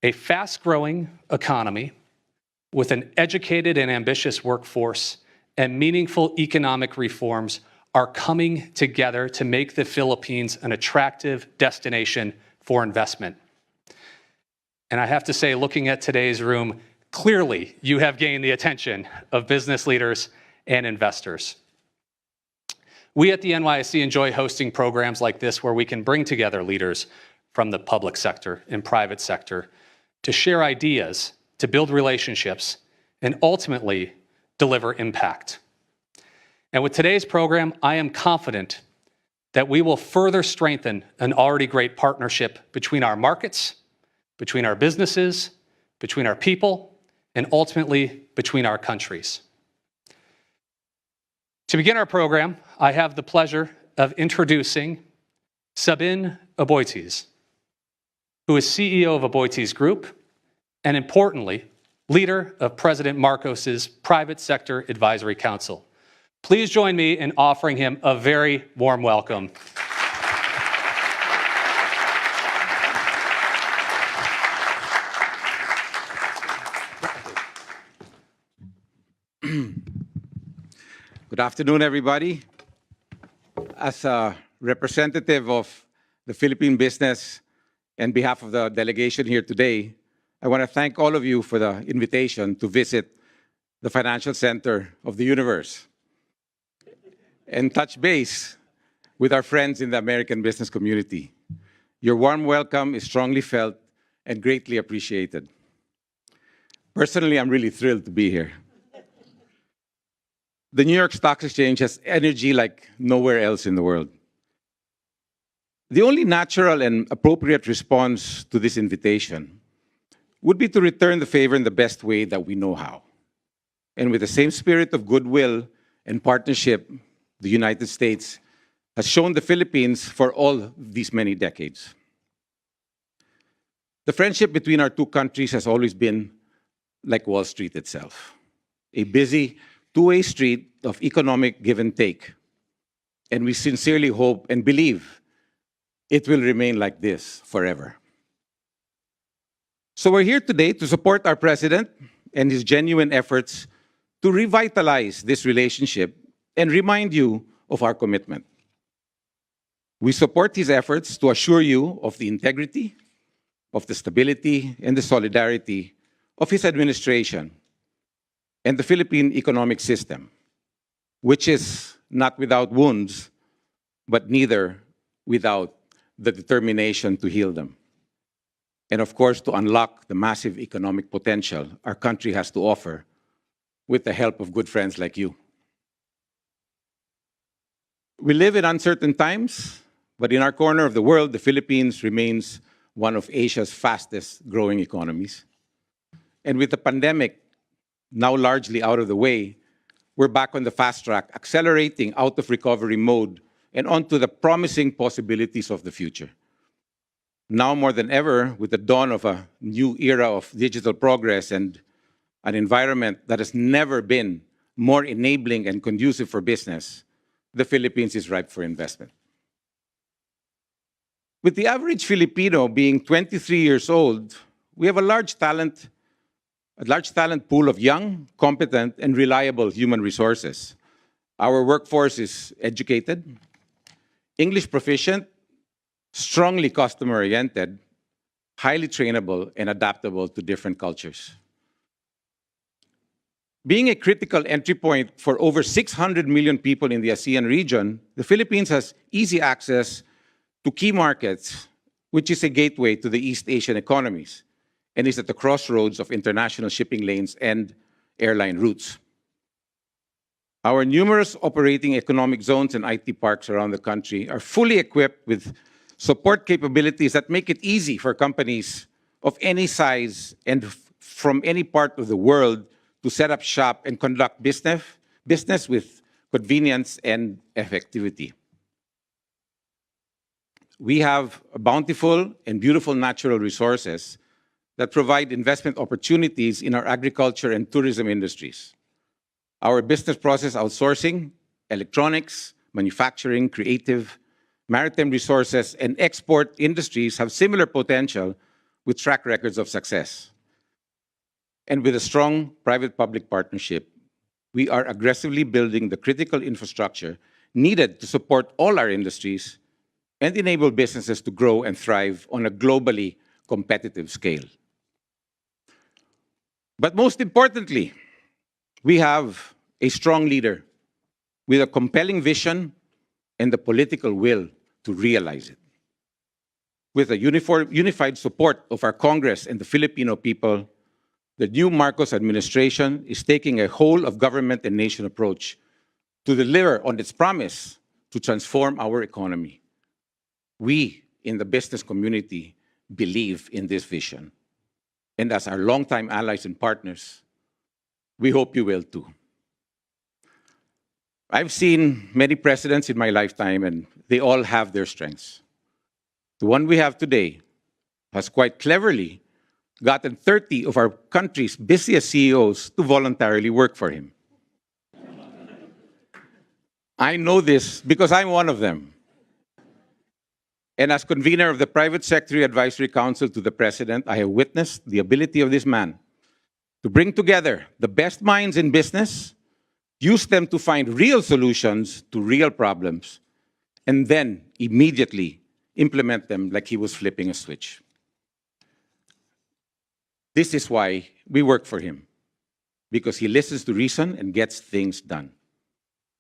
A fast-growing economy with an educated and ambitious workforce and meaningful economic reforms are coming together to make the Philippines an attractive destination for investment. And I have to say, looking at today's room, clearly you have gained the attention of business leaders and investors. We at the NYSE enjoy hosting programs like this where we can bring together leaders from the public sector and private sector to share ideas, to build relationships, and ultimately deliver impact. And with today's program, I am confident that we will further strengthen an already great partnership between our markets, between our businesses, between our people, and ultimately between our countries. To begin our program, I have the pleasure of introducing Sabin Aboitiz, who is CEO of Aboitiz Group, and importantly, leader of President Marcos's Private Sector Advisory Council. Please join me in offering him a very warm welcome. Good afternoon, everybody. As a representative of the Philippine business and behalf of the delegation here today, I want to thank all of you for the invitation to visit the financial center of the universe and touch base with our friends in the American business community. Your warm welcome is strongly felt and greatly appreciated. Personally, I'm really thrilled to be here. The New York Stock Exchange has energy like nowhere else in the world. The only natural and appropriate response to this invitation would be to return the favor in the best way that we know how. And with the same spirit of goodwill and partnership the United States has shown the Philippines for all these many decades. The friendship between our two countries has always been like Wall Street itself, a busy two-way street of economic give and take. And we sincerely hope and believe it will remain like this forever. So we're here today to support our president and his genuine efforts to revitalize this relationship and remind you of our commitment. We support his efforts to assure you of the integrity, of the stability, and the solidarity of his administration and the Philippine economic system, which is not without wounds, but neither without the determination to heal them. And of course, to unlock the massive economic potential our country has to offer with the help of good friends like you. We live in uncertain times, but in our corner of the world, the Philippines remains one of Asia's fastest growing economies. And with the pandemic now largely out of the way, we're back on the fast track, accelerating out of recovery mode and onto the promising possibilities of the future. Now more than ever, with the dawn of a new era of digital progress and an environment that has never been more enabling and conducive for business, the Philippines is ripe for investment. With the average Filipino being 23 years old, we have a large talent pool of young, competent, and reliable human resources. Our workforce is educated, English proficient, strongly customer-oriented, highly trainable, and adaptable to different cultures. Being a critical entry point for over 600 million people in the ASEAN region, the Philippines has easy access to key markets, which is a gateway to the East Asian economies, and is at the crossroads of international shipping lanes and airline routes. Our numerous operating economic zones and IT parks around the country are fully equipped with support capabilities that make it easy for companies of any size and from any part of the world to set up shop and conduct business with convenience and effectivity. We have bountiful and beautiful natural resources that provide investment opportunities in our agriculture and tourism industries. Our business process outsourcing, electronics, manufacturing, creative, maritime resources, and export industries have similar potential with track records of success. And with a strong private-public partnership, we are aggressively building the critical infrastructure needed to support all our industries and enable businesses to grow and thrive on a globally competitive scale. But most importantly, we have a strong leader with a compelling vision and the political will to realize it. With a unified support of our Congress and the Filipino people, the new Marcos administration is taking a whole-of-government and nation approach to deliver on its promise to transform our economy. We in the business community believe in this vision. And as our longtime allies and partners, we hope you will too. I've seen many presidents in my lifetime, and they all have their strengths. The one we have today has quite cleverly gotten 30 of our country's busiest CEOs to voluntarily work for him. I know this because I'm one of them. And as convener of the Private Sector Advisory Council to the President, I have witnessed the ability of this man to bring together the best minds in business, use them to find real solutions to real problems, and then immediately implement them like he was flipping a switch. This is why we work for him, because he listens to reason and gets things done,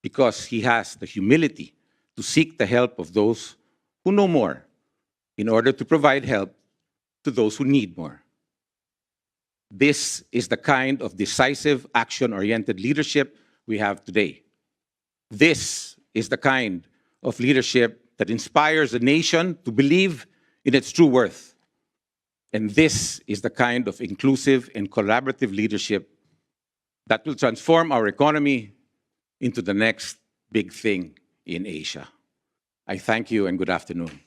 because he has the humility to seek the help of those who know more in order to provide help to those who need more. This is the kind of decisive, action-oriented leadership we have today. This is the kind of leadership that inspires a nation to believe in its true worth. And this is the kind of inclusive and collaborative leadership that will transform our economy into the next big thing in Asia. I thank you and good afternoon.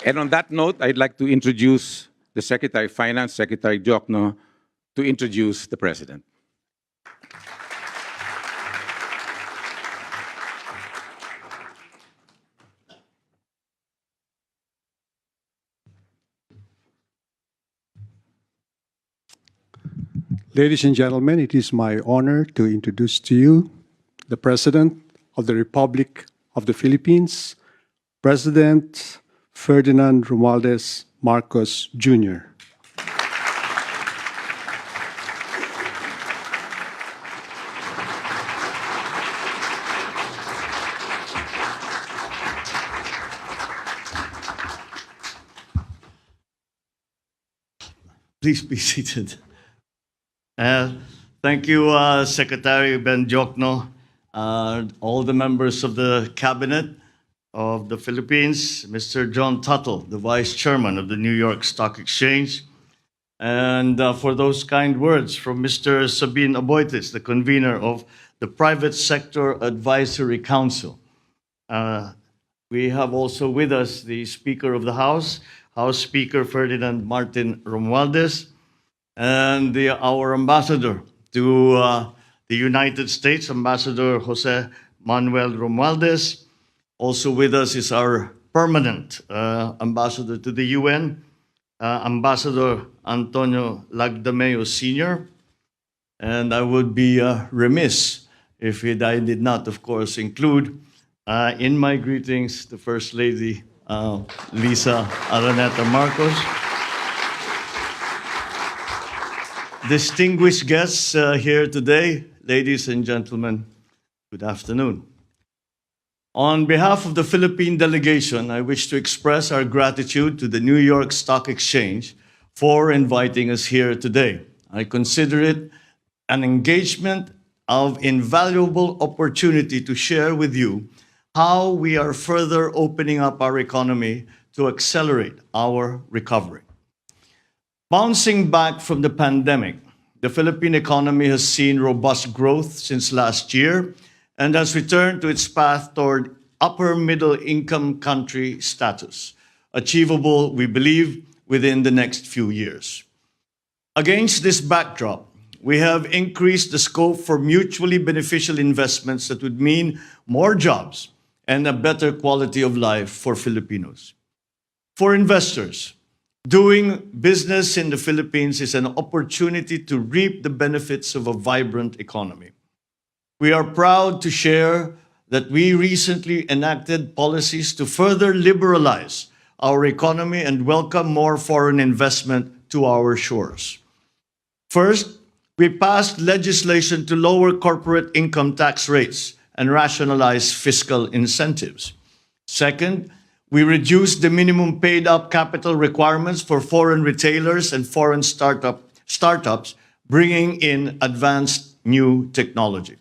And on that note, I'd like to introduce the Secretary of Finance, Secretary Diokno, to introduce the President. Ladies and gentlemen, it is my honor to introduce to you the President of the Republic of the Philippines, President Ferdinand Ramaldes Marcos Jr. Please be seated. Thank you, Secretary Ben Diokno, all the members of the Cabinet of the Philippines, Mr. John Tuttle, the Vice Chairman of the New York Stock Exchange, and for those kind words from Mr. Sabin Aboitis, the convener of the Private Sector Advisory Council. We have also with us the Speaker of the House, House Speaker Ferdinand Martin Romualdez, and our ambassador to the United States, Ambassador Jose Manuel Romualdez. Also with us is our permanent ambassador to the UN, Ambassador Antonio Lagdameo Sr. And I would be remiss if I did not, of course, include in my greetings the First Lady, Lisa Araneta Marcos. Distinguished guests here today, ladies and gentlemen, good afternoon. On behalf of the Philippine delegation, I wish to express our gratitude to the New York Stock Exchange for inviting us here today. I consider it an engagement of invaluable opportunity to share with you how we are further opening up our economy to accelerate our recovery. Bouncing back from the pandemic, the Philippine economy has seen robust growth since last year and has returned to its path toward upper middle income country status, achievable, we believe, within the next few years. Against this backdrop, we have increased the scope for mutually beneficial investments that would mean more jobs and a better quality of life for Filipinos. For investors, doing business in the Philippines is an opportunity to reap the benefits of a vibrant economy. We are proud to share that we recently enacted policies to further liberalize our economy and welcome more foreign investment to our shores. First, we passed legislation to lower corporate income tax rates and rationalize fiscal incentives. Second, we reduced the minimum paid-up capital requirements for foreign retailers and foreign startups, bringing in advanced new technology.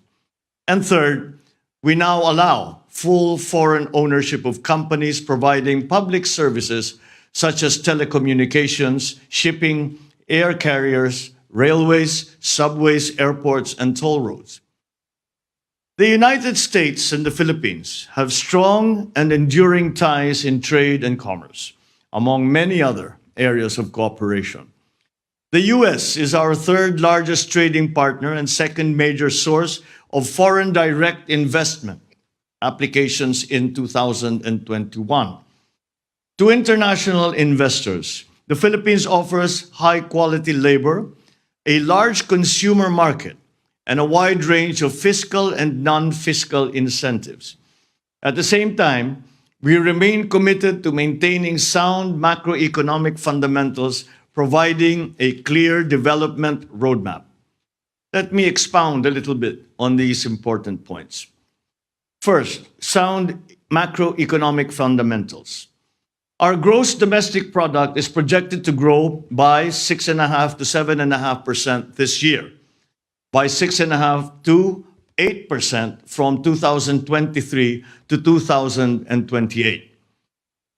And third, we now allow full foreign ownership of companies providing public services such as telecommunications, shipping, air carriers, railways, subways, airports, and toll roads. The United States and the Philippines have strong and enduring ties in trade and commerce, among many other areas of cooperation. The US is our third largest trading partner and second major source of foreign direct investment applications in 2021. To international investors, the Philippines offers high-quality labor, a large consumer market, and a wide range of fiscal and non-fiscal incentives. At the same time, we remain committed to maintaining sound macroeconomic fundamentals, providing a clear development roadmap. Let me expound a little bit on these important points. First, sound macroeconomic fundamentals. Our gross domestic product is projected to grow by 6.5% to 7.5% this year, by 6.5% to 8% from 2023 to 2028.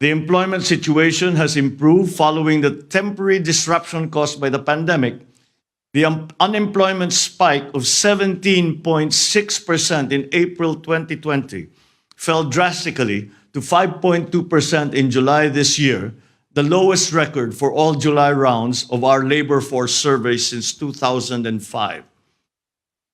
The employment situation has improved following the temporary disruption caused by the pandemic. The unemployment spike of 17.6% in April 2020 fell drastically to 5.2% in July this year, the lowest record for all July rounds of our labor force survey since 2005.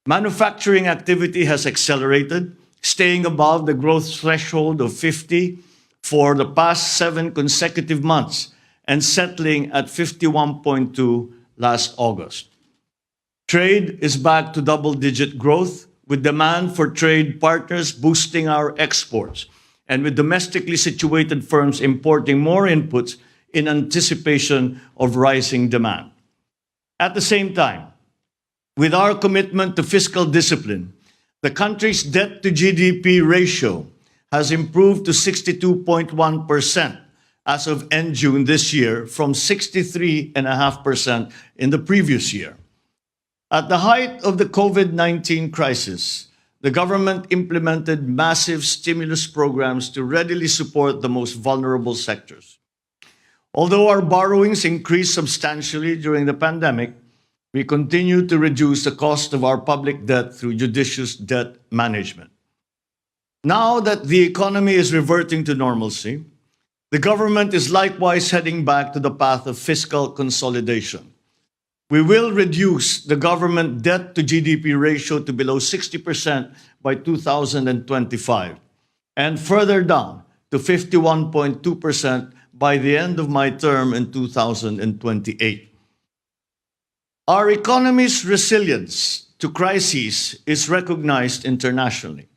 Manufacturing activity has accelerated, staying above the growth threshold of 50 for the past 7 consecutive months and settling at 51.2 last August. Trade is back to double-digit growth, with demand for trade partners boosting our exports, and with domestically situated firms importing more inputs in anticipation of rising demand. At the same time, with our commitment to fiscal discipline, the country's debt-to-GDP ratio has improved to 62.1% as of end June this year from 63.5% in the previous year. At the height of the COVID-19 crisis, the government implemented massive stimulus programs to readily support the most vulnerable sectors. Although our borrowings increased substantially during the pandemic, we continue to reduce the cost of our public debt through judicious debt management. Now that the economy is reverting to normalcy, the government is likewise heading back to the path of fiscal consolidation. We will reduce the government debt-to-GDP ratio to below 60% by 2025, and further down to 51.2% by the end of my term in 2028. Our economy's resilience to crises is recognized internationally.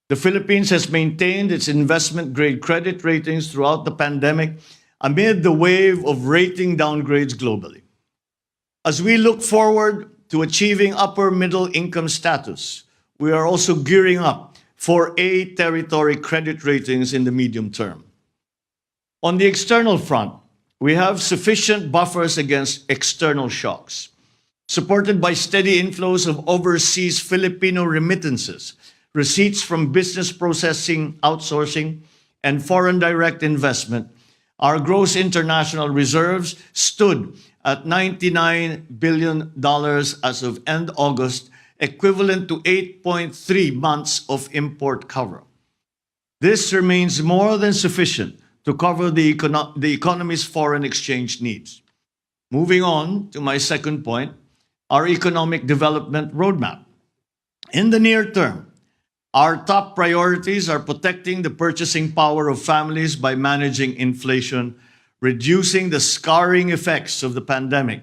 The Philippines has maintained its investment-grade credit ratings throughout the pandemic amid the wave of rating downgrades globally. As we look forward to achieving upper middle income status, we are also gearing up for A territory credit ratings in the medium term. On the external front, we have sufficient buffers against external shocks, supported by steady inflows of overseas Filipino remittances, receipts from business processing, outsourcing, and foreign direct investment. Our gross international reserves stood at $99 billion as of end August, equivalent to 8.3 months of import cover. This remains more than sufficient to cover the economy's foreign exchange needs. Moving on to my second point, our economic development roadmap. In the near term, our top priorities are protecting the purchasing power of families by managing inflation, reducing the scarring effects of the pandemic,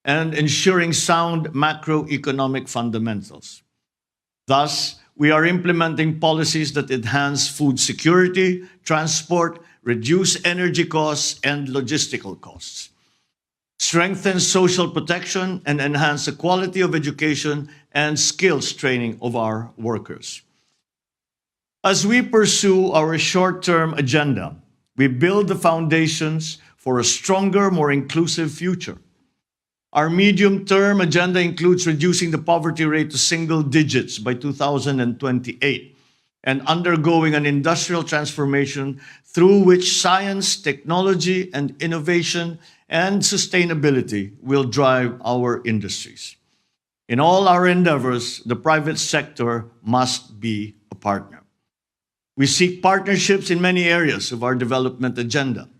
and ensuring sound macroeconomic fundamentals. Thus, we are implementing policies that enhance food security, transport, reduce energy costs and logistical costs, strengthen social protection, and enhance the quality of education and skills training of our workers. As we pursue our short-term agenda, we build the foundations for a stronger, more inclusive future. Our medium-term agenda includes reducing the poverty rate to single digits by 2028 and undergoing an industrial transformation through which science, technology, and innovation and sustainability will drive our industries. In all our endeavors, the private sector must be a partner. We seek partnerships in many areas of our development agenda.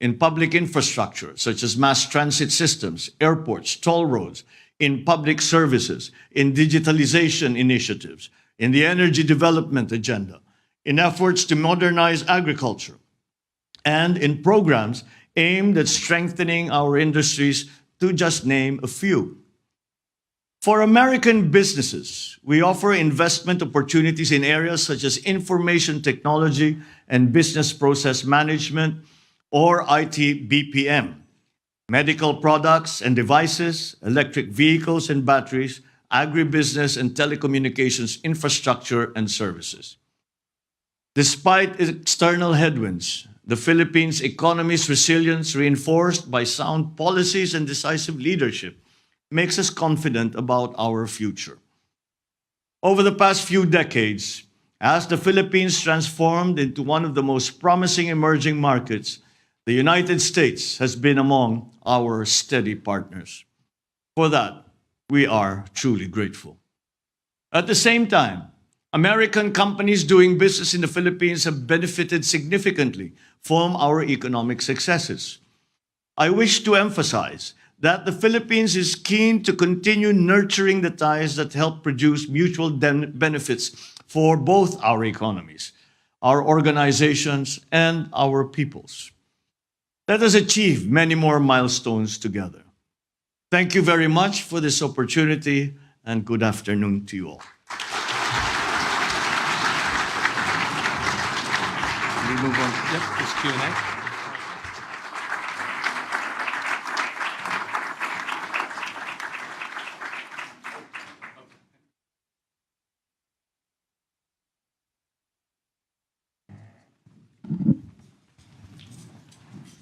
In public infrastructure, such as mass transit systems, airports, toll roads, in public services, in digitalization initiatives, in the energy development agenda, in efforts to modernize agriculture, and in programs aimed at strengthening our industries, to just name a few. For American businesses, we offer investment opportunities in areas such as information technology and business process management, or IT BPM, medical products and devices, electric vehicles and batteries, agribusiness and telecommunications infrastructure and services. Despite external headwinds, the Philippines' economy's resilience, reinforced by sound policies and decisive leadership, makes us confident about our future. Over the past few decades, as the Philippines transformed into one of the most promising emerging markets, the United States has been among our steady partners. For that, we are truly grateful. At the same time, American companies doing business in the Philippines have benefited significantly from our economic successes. I wish to emphasize that the Philippines is keen to continue nurturing the ties that help produce mutual benefits for both our economies, our organizations, and our peoples. Let us achieve many more milestones together. Thank you very much for this opportunity, and good afternoon to you all. Can we move on? Yep, there's Q&A.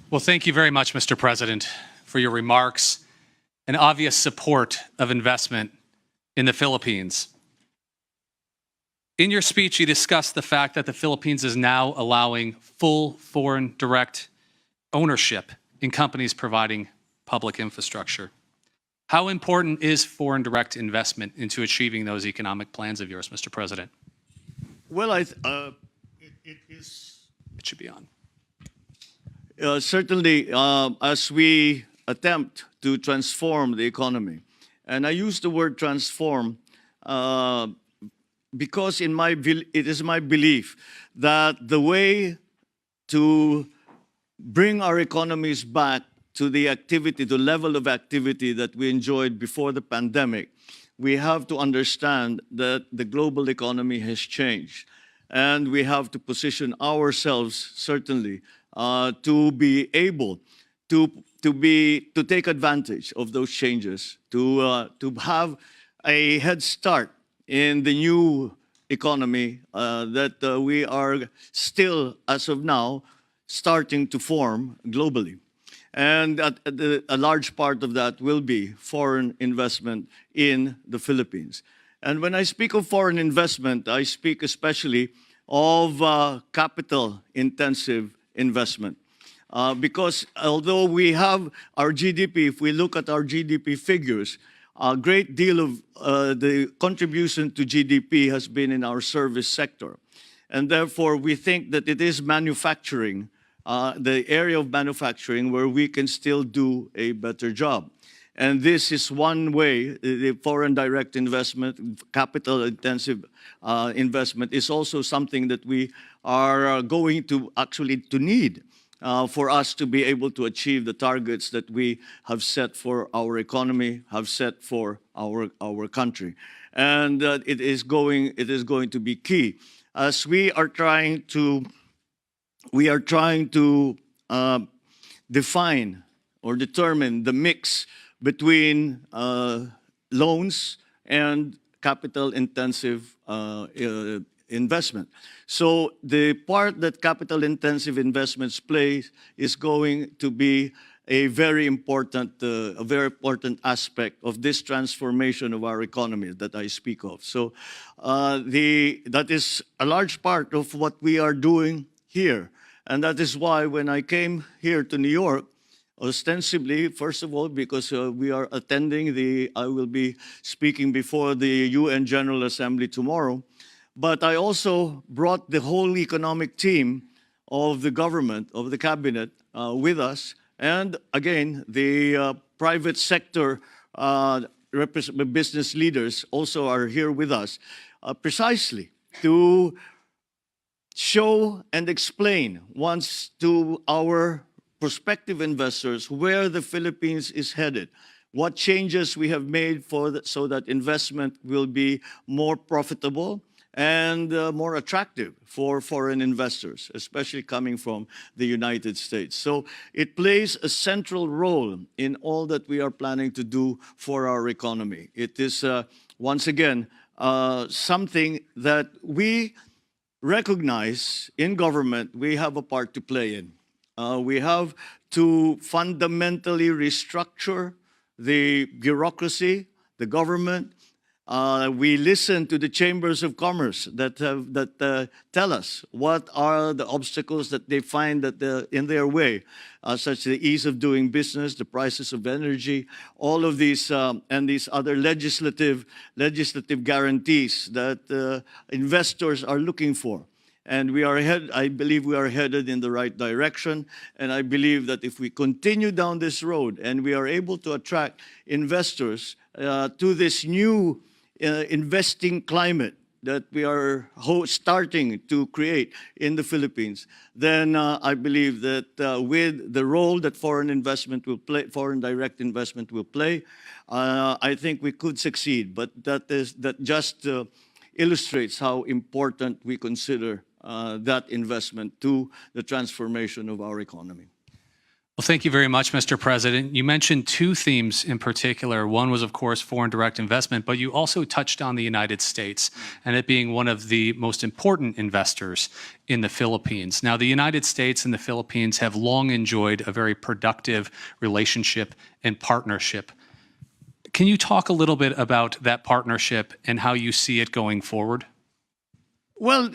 Well, thank you very much, Mr. President, for your remarks and obvious support of investment in the Philippines. In your speech, you discussed the fact that the Philippines is now allowing full foreign direct ownership in companies providing public infrastructure. How important is foreign direct investment into achieving those economic plans of yours, Mr. President? Well, it is... It should be on. Certainly, as we attempt to transform the economy, and I use the word transform because it is my belief that the way to bring our economies back to the activity, the level of activity that we enjoyed before the pandemic, we have to understand that the global economy has changed. And we have to position ourselves, certainly, to be able to take advantage of those changes, to have a head start in the new economy that we are still, as of now, starting to form globally. And a large part of that will be foreign investment in the Philippines. And when I speak of foreign investment, I speak especially of capital-intensive investment. Because although we have our GDP, if we look at our GDP figures, a great deal of the contribution to GDP has been in our service sector. And therefore, we think that it is manufacturing, the area of manufacturing where we can still do a better job. And this is one way. The foreign direct investment, capital-intensive investment is also something that we are going to actually need for us to be able to achieve the targets that we have set for our economy, have set for our country. And it is going to be key. As we are trying to define or determine the mix between loans and capital-intensive investment. So the part that capital-intensive investments play is going to be a very important aspect of this transformation of our economy that I speak of. So that is a large part of what we are doing here. And that is why when I came here to New York, ostensibly, first of all, because we are attending I will be speaking before the UN General Assembly tomorrow, but I also brought the whole economic team of the government, of the cabinet, with us. And again, the private sector business leaders also are here with us, precisely to show and explain once to our prospective investors where the Philippines is headed, what changes we have made so that investment will be more profitable and more attractive for foreign investors, especially coming from the United States. So it plays a central role in all that we are planning to do for our economy. It is, once again, something that we recognize in government we have a part to play in. We have to fundamentally restructure the bureaucracy, the government. We listen to the chambers of commerce that tell us what are the obstacles that they find in their way, such as the ease of doing business, the prices of energy, all of these and these other legislative guarantees that investors are looking for. And I believe we are headed in the right direction. And I believe that if we continue down this road and we are able to attract investors to this new investing climate that we are starting to create in the Philippines, then I believe that with the role that foreign direct investment will play, I think we could succeed. But that just illustrates how important we consider that investment to the transformation of our economy. Well, thank you very much, Mr. President. You mentioned two themes in particular. One was, of course, foreign direct investment, but you also touched on the United States and it being one of the most important investors in the Philippines. Now, the United States and the Philippines have long enjoyed a very productive relationship and partnership. Can you talk a little bit about that partnership and how you see it going forward? Well,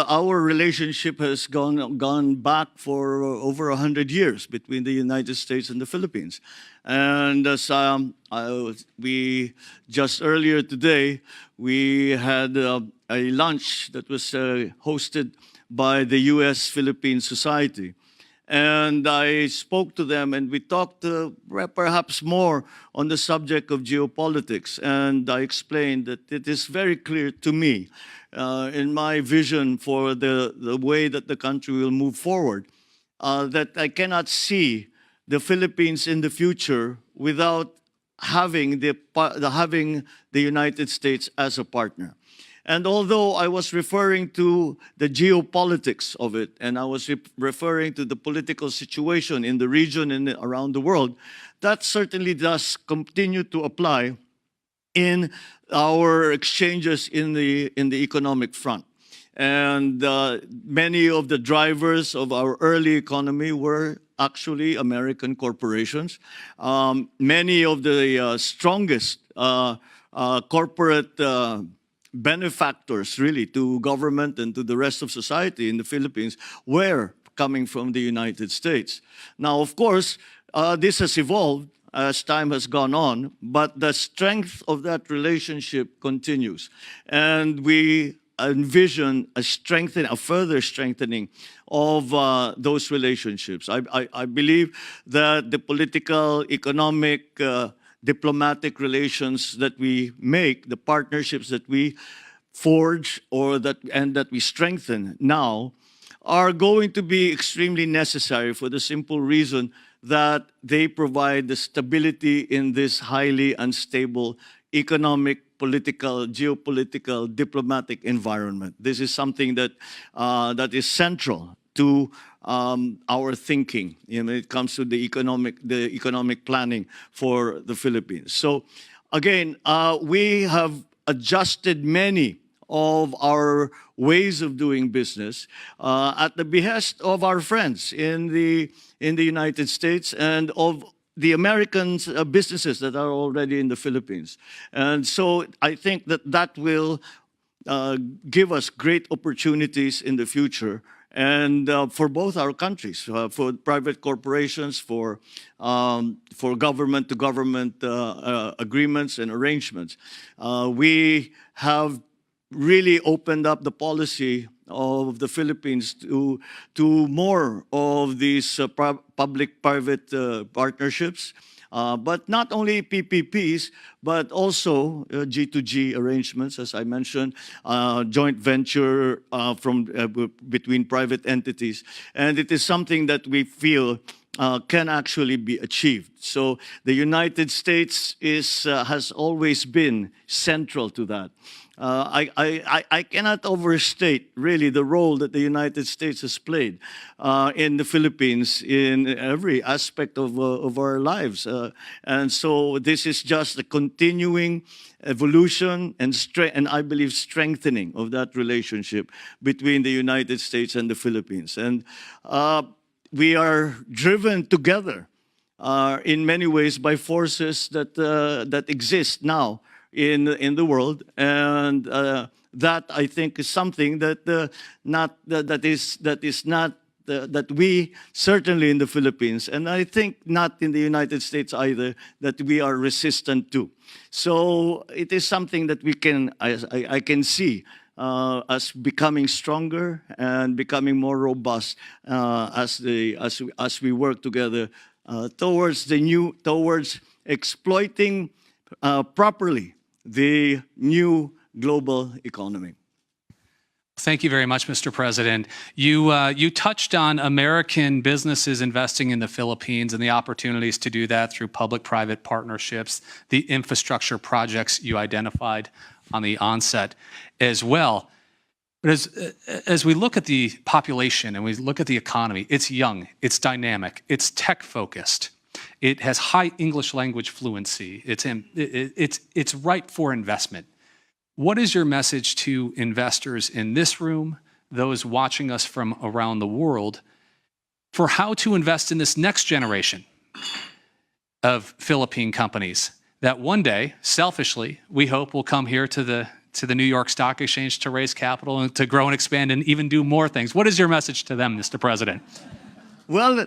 our relationship has gone back for over 100 years between the United States and the Philippines. And as we just earlier today, we had a lunch that was hosted by the U.S.-Philippine Society. And I spoke to them and we talked perhaps more on the subject of geopolitics. And I explained that it is very clear to me in my vision for the way that the country will move forward, that I cannot see the Philippines in the future without having the United States as a partner. And although I was referring to the geopolitics of it, and I was referring to the political situation in the region and around the world, that certainly does continue to apply in our exchanges in the economic front. And many of the drivers of our early economy were actually American corporations. Many of the strongest corporate benefactors, really, to government and to the rest of society in the Philippines were coming from the United States. Now, of course, this has evolved as time has gone on, but the strength of that relationship continues. And we envision a further strengthening of those relationships. I believe that the political, economic, diplomatic relations that we make, the partnerships that we forge and that we strengthen now, are going to be extremely necessary for the simple reason that they provide the stability in this highly unstable economic, political, geopolitical, diplomatic environment. This is something that that is central to our thinking when it comes to the economic planning for the Philippines. So, again, we have adjusted many of our ways of doing business at the behest of our friends in the United States and of the American businesses that are already in the Philippines. And so I think that that will give us great opportunities in the future, and for both our countries, for private corporations, for government-to-government agreements and arrangements. We have really opened up the policy of the Philippines to more of these public-private partnerships, but not only PPPs, but also G2G arrangements, as I mentioned, joint venture between private entities. And it is something that we feel can actually be achieved. So the United States has always been central to that. I cannot overstate really the role that the United States has played in the Philippines in every aspect of our lives. And so this is just a continuing evolution and I believe strengthening of that relationship between the United States and the Philippines. And we are driven together in many ways by forces that exist now in the world, and that I think is something that that we certainly in the Philippines, and I think not in the United States either, that we are resistant to. So it is something that we can I can see as becoming stronger and becoming more robust as we work together towards exploiting properly the new global economy. Thank you very much, Mr. President. You touched on American businesses investing in the Philippines and the opportunities to do that through public-private partnerships, the infrastructure projects you identified on the onset as well. But as we look at the population and we look at the economy, it's young, it's dynamic, it's tech-focused. It has high English language fluency. It's ripe for investment. What is your message to investors in this room, those watching us from around the world, for how to invest in this next generation of Philippine companies that one day, selfishly, we hope will come here to the New York Stock Exchange to raise capital and to grow and expand and even do more things? What is your message to them, Mr. President? Well,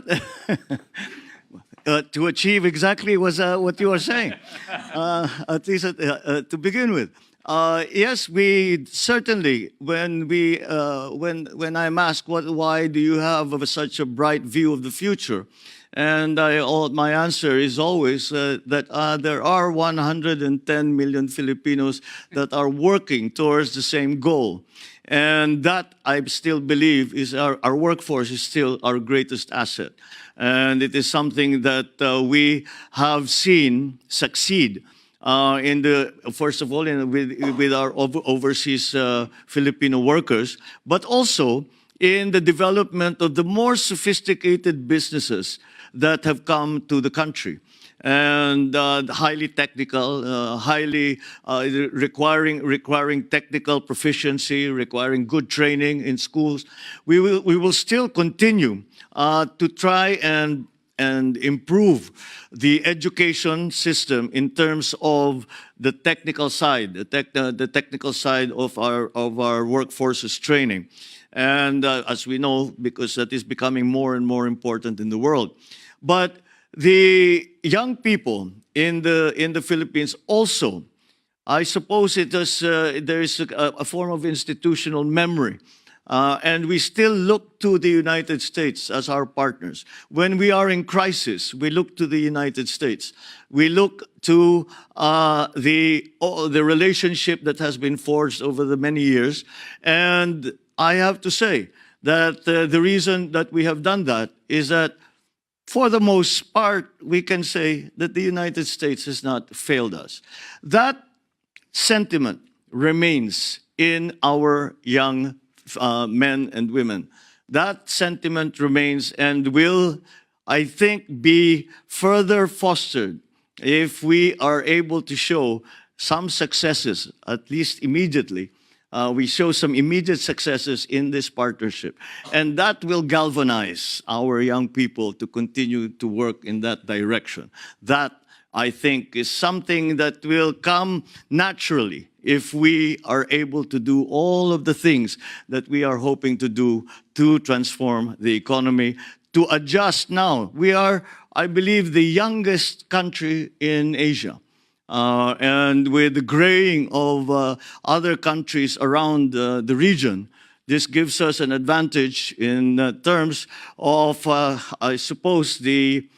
to achieve exactly what you are saying, at least to begin with. Yes, we certainly, when I'm asked why do you have such a bright view of the future, and my answer is always that there are 110 million Filipinos that are working towards the same goal. And that, I still believe, is our workforce is still our greatest asset. And it is something that we have seen succeed first of all, with our overseas Filipino workers, but also in the development of the more sophisticated businesses that have come to the country. And highly technical, highly requiring technical proficiency, requiring good training in schools. We will still continue to try and improve the education system in terms of the technical side, the technical side of our workforce's training. And as we know, because that is becoming more and more important in the world. But the young people in the Philippines also I suppose it is, there is a form of institutional memory. And we still look to the United States as our partners. When we are in crisis, we look to the United States. We look to the relationship that has been forged over the many years. And I have to say that the reason that we have done that is that for the most part, we can say that the United States has not failed us. That sentiment remains in our young men and women. That sentiment remains and will, I think, be further fostered if we are able to show some successes, at least immediately. We show some immediate successes in this partnership. And that will galvanize our young people to continue to work in that direction. That, I think, is something that will come naturally if we are able to do all of the things that we are hoping to do to transform the economy, to adjust now. We are, I believe, the youngest country in Asia. And with the graying of other countries around the region, this gives us an advantage in terms of, I suppose, the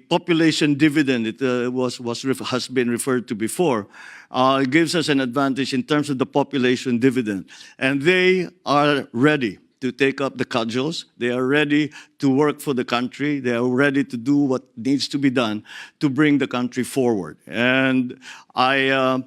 population dividend. It has been referred to before. It gives us an advantage in terms of the population dividend, and they are ready to take up the cudgels. They are ready to work for the country. They are ready to do what needs to be done to bring the country forward. And I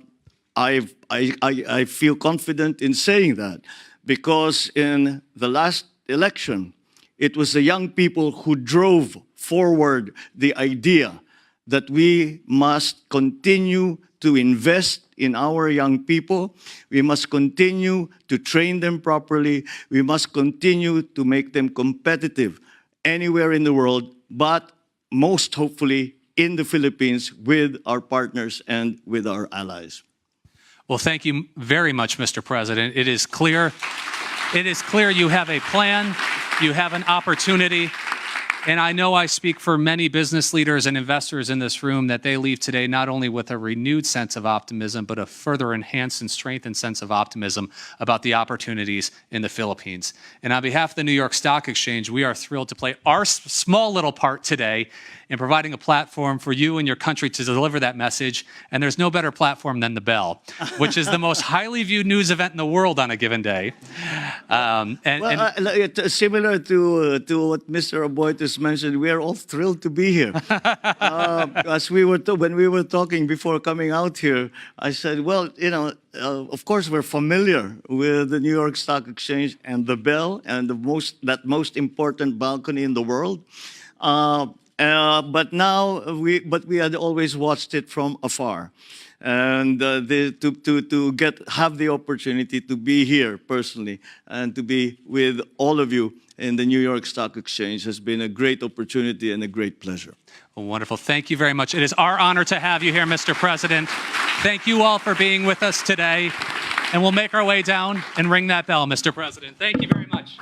feel confident in saying that because in the last election, it was the young people who drove forward the idea that we must continue to invest in our young people. We must continue to train them properly. We must continue to make them competitive anywhere in the world, but most hopefully in the Philippines with our partners and with our allies. Well, thank you very much, Mr. President. It is clear you have a plan, you have an opportunity. And I know I speak for many business leaders and investors in this room that they leave today not only with a renewed sense of optimism, but a further enhanced and strengthened sense of optimism about the opportunities in the Philippines. And on behalf of the New York Stock Exchange, we are thrilled to play our small little part today in providing a platform for you and your country to deliver that message. And there's no better platform than the Bell, which is the most highly viewed news event in the world on a given day. Similar to what Mr. Aboites mentioned, we are all thrilled to be here. As when we were talking before coming out here, I said, well, you know, of course we're familiar with the New York Stock Exchange and the Bell and that most important balcony in the world. But we had always watched it from afar. And to have the opportunity to be here personally and to be with all of you in the New York Stock Exchange has been a great opportunity and a great pleasure. Well, wonderful. Thank you very much. It is our honor to have you here, Mr. President. Thank you all for being with us today. And we'll make our way down and ring that bell, Mr. President. Thank you very much.